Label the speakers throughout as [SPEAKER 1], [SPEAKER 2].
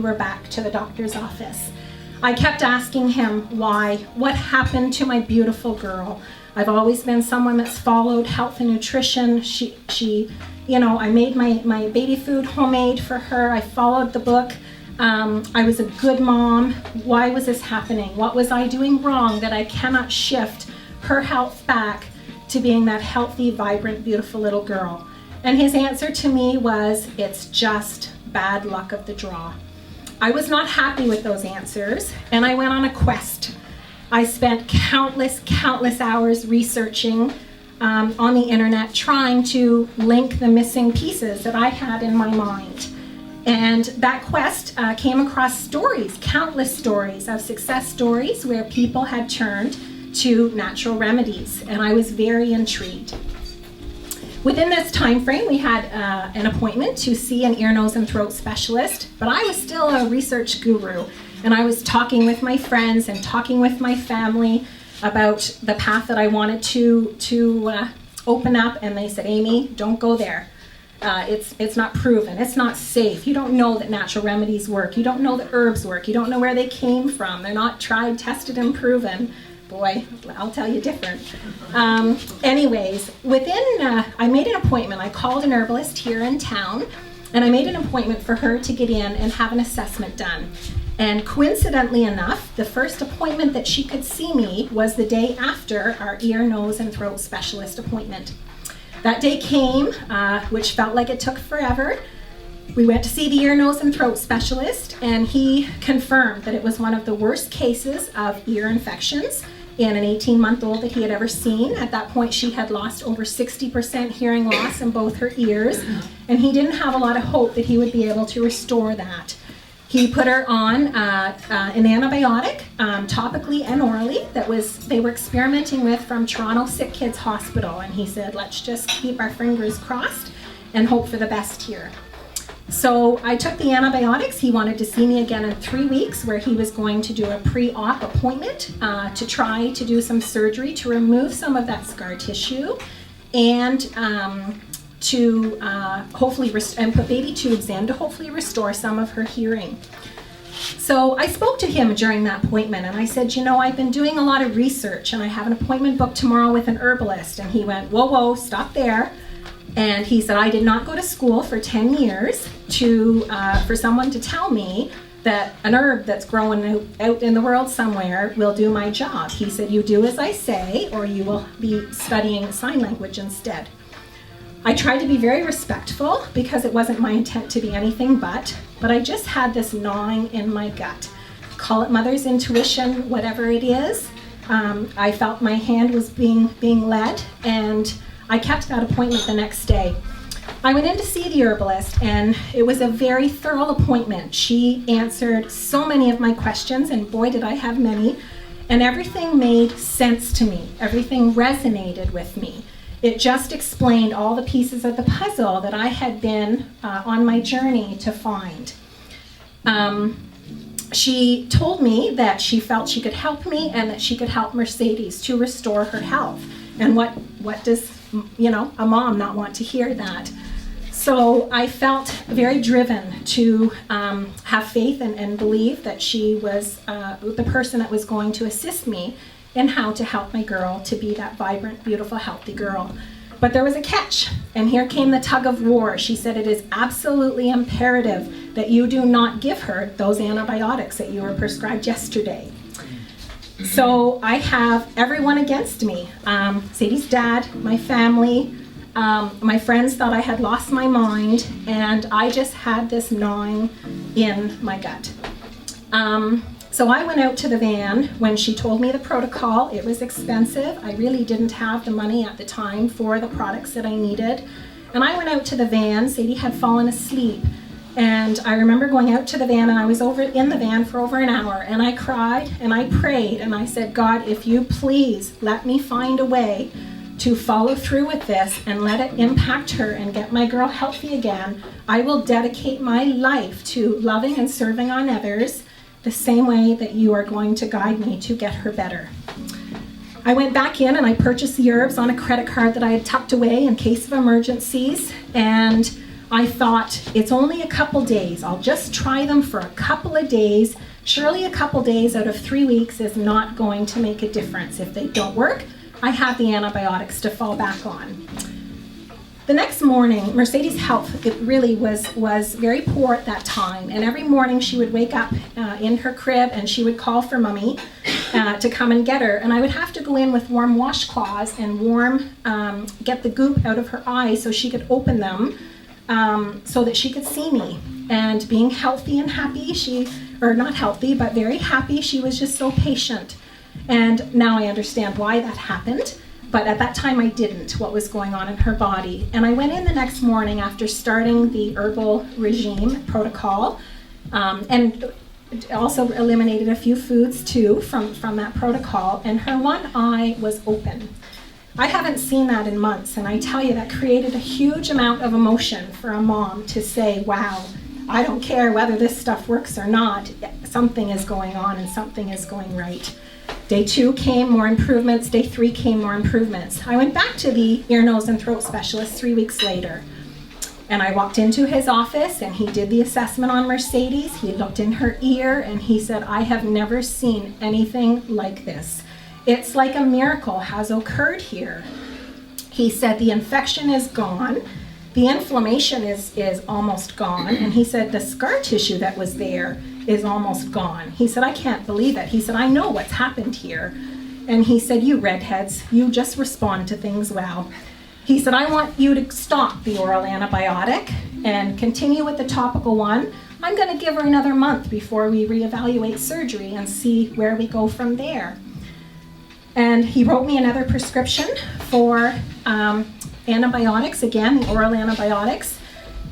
[SPEAKER 1] were back to the doctor's office. I kept asking him why, what happened to my beautiful girl. I've always been someone that's followed health and nutrition. I made my baby food homemade for her. I followed the book. I was a good mom. Why was this happening? What was I doing wrong that I cannot shift her health back to being that healthy, vibrant, beautiful little girl? And his answer to me was, it's just bad luck of the draw. I was not happy with those answers, and I went on a quest. I spent countless hours researching on the internet, trying to link the missing pieces that I had in my mind. And that quest came across stories, countless stories of success stories where people had turned to natural remedies, and I was very intrigued. Within this time frame, we had an appointment to see an ear, nose, and throat specialist, but I was still a research guru, and I was talking with my friends and talking with my family about the path that I wanted to open up, and they said, Amy, don't go there. It's not proven, it's not safe. You don't know that natural remedies work. You don't know that herbs work. You don't know where they came from. They're not tried, tested, and proven. Boy, I'll tell you different. Anyways, I made an appointment. I called an herbalist here in town, and I made an appointment for her to get in and have an assessment done. And coincidentally enough, the first appointment that she could see me was the day after our ear, nose, and throat specialist appointment. That day came, which felt like it took forever. We went to see the ear, nose, and throat specialist, and he confirmed that it was one of the worst cases of ear infections in an 18-month-old that he had ever seen. At that point, she had lost over 60% hearing loss in both her ears, and he didn't have a lot of hope that he would be able to restore that. He put her on an antibiotic, topically and orally, they were experimenting with from Toronto Sick Kids Hospital, and he said, let's just keep our fingers crossed and hope for the best here. So I took the antibiotics. He wanted to see me again in 3 weeks, where he was going to do a pre-op appointment to try to do some surgery to remove some of that scar tissue and to hopefully and put baby tubes in to hopefully restore some of her hearing. So I spoke to him during that appointment, and I said, I've been doing a lot of research, and I have an appointment booked tomorrow with an herbalist. And he went, whoa, stop there. And he said, I did not go to school for 10 years for someone to tell me that an herb that's growing out in the world somewhere will do my job. He said, you do as I say, or you will be studying sign language instead. I tried to be very respectful because it wasn't my intent to be anything but I just had this gnawing in my gut. Call it mother's intuition, whatever it is. I felt my hand was being led, and I kept that appointment the next day. I went in to see the herbalist, and it was a very thorough appointment. She answered so many of my questions, and boy did I have many, and everything made sense to me. Everything resonated with me. It just explained all the pieces of the puzzle that I had been on my journey to find. She told me that she felt she could help me and that she could help Mercedes to restore her health. And what does a mom not want to hear that? So I felt very driven to have faith and believe that she was the person that was going to assist me in how to help my girl to be that vibrant, beautiful, healthy girl. But there was a catch, and here came the tug of war. She said it is absolutely imperative that you do not give her those antibiotics that you were prescribed yesterday. So I have everyone against me. Sadie's dad, my family, my friends thought I had lost my mind, and I just had this gnawing in my gut. So I went out to the van when she told me the protocol. It was expensive. I really didn't have the money at the time for the products that I needed. And I went out to the van. Sadie had fallen asleep. And I remember going out to the van, and I was over in the van for over an hour, and I cried and I prayed and I said, God, if you please let me find a way to follow through with this and let it impact her and get my girl healthy again, I will dedicate my life to loving and serving on others the same way that you are going to guide me to get her better. I went back in and I purchased the herbs on a credit card that I had tucked away in case of emergencies, and I thought, it's only a couple days. I'll just try them for a couple of days. Surely a couple days out of 3 weeks is not going to make a difference. If they don't work, I have the antibiotics to fall back on. The next morning, Mercedes' health, it really was very poor at that time. And every morning she would wake up in her crib and she would call for Mummy to come and get her. And I would have to go in with warm washcloths and get the goop out of her eyes so she could open them so that she could see me. And being healthy and happy, or not healthy, but very happy, she was just so patient. And now I understand why that happened. But at that time I didn't, what was going on in her body. And I went in the next morning after starting the herbal regime protocol, and also eliminated a few foods too from that protocol, and her one eye was open. I haven't seen that in months, and I tell you, that created a huge amount of emotion for a mom to say, wow, I don't care whether this stuff works or not, something is going on and something is going right. Day 2 came, more improvements. Day 3 came, more improvements. I went back to the ear, nose, and throat specialist 3 weeks later. And I walked into his office, and he did the assessment on Mercedes. He looked in her ear, and he said, I have never seen anything like this. It's like a miracle has occurred here. He said, the infection is gone. The inflammation is almost gone. And he said, the scar tissue that was there is almost gone. He said, I can't believe it. He said, I know what's happened here. And he said, you redheads, you just respond to things well. He said, I want you to stop the oral antibiotic and continue with the topical one. I'm going to give her another month before we reevaluate surgery and see where we go from there. And he wrote me another prescription for antibiotics, again, the oral antibiotics.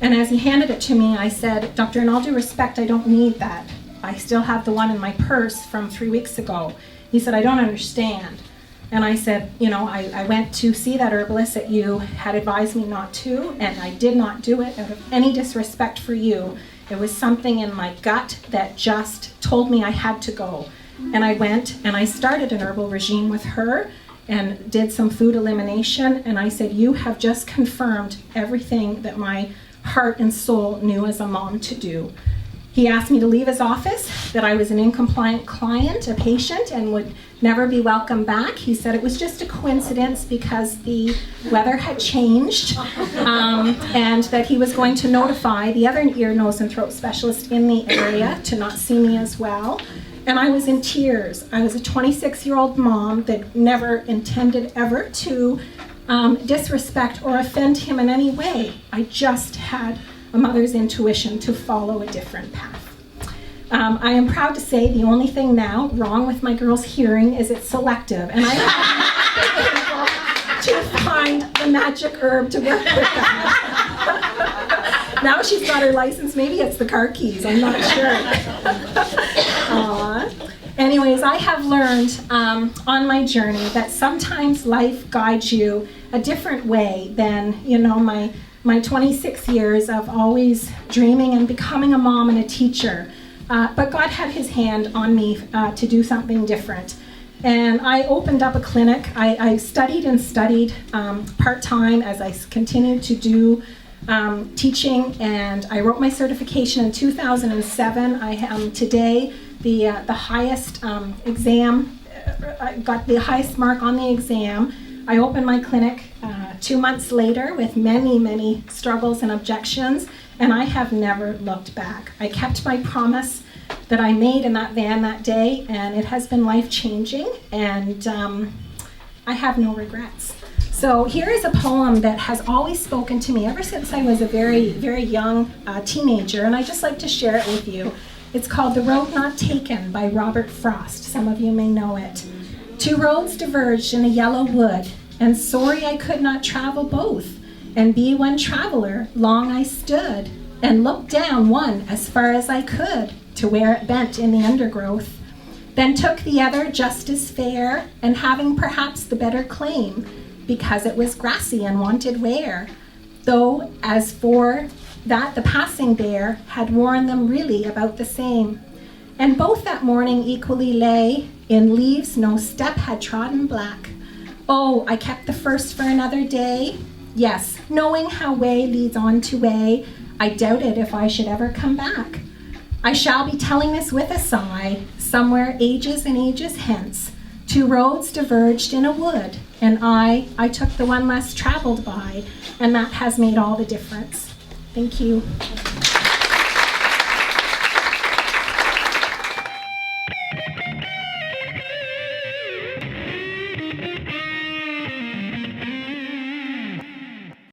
[SPEAKER 1] And as he handed it to me, I said, Doctor, in all due respect, I don't need that. I still have the one in my purse from 3 weeks ago. He said, I don't understand. And I said, I went to see that herbalist that you had advised me not to, and I did not do it out of any disrespect for you. It was something in my gut that just told me I had to go. And I went and I started an herbal regime with her and did some food elimination. And I said, you have just confirmed everything that my heart and soul knew as a mom to do. He asked me to leave his office, that I was an incompliant client, a patient, and would never be welcome back. He said it was just a coincidence because the weather had changed, and that he was going to notify the other ear, nose, and throat specialist in the area to not see me as well. And I was in tears. I was a 26-year-old mom that never intended ever to disrespect or offend him in any way. I just had a mother's intuition to follow a different path. I am proud to say the only thing now wrong with my girl's hearing is it's selective, and I haven't been able to find the magic herb to work with that. Now she's got her license, maybe it's the car keys, I'm not sure. Anyways, I have learned on my journey that sometimes life guides you a different way than, my 26 years of always dreaming and becoming a mom and a teacher. But God had his hand on me to do something different. And I opened up a clinic. I studied part-time as I continued to do teaching, and I wrote my certification in 2007. I am today the highest exam, I got the highest mark on the exam. I opened my clinic 2 months later with many, many struggles and objections, and I have never looked back. I kept my promise that I made in that van that day, and it has been life-changing, and I have no regrets. So here is a poem that has always spoken to me ever since I was a very, very young teenager, and I just like to share it with you. It's called The Road Not Taken by Robert Frost. Some of you may know it. 2 roads diverged in a yellow wood, and sorry I could not travel both. And be one traveler, long I stood, and looked down one as far as I could, to where it bent in the undergrowth. Then took the other just as fair, and having perhaps the better claim, because it was grassy and wanted wear. Though as for that the passing bear had worn them really about the same. And both that morning equally lay, in leaves no step had trodden black. Oh, I kept the first for another day, Yes, knowing how way leads on to way, I doubted if I should ever come back. I shall be telling this with a sigh, somewhere ages and ages hence. Two roads diverged in a wood, and I took the one less traveled by, and that has made all the difference. Thank you.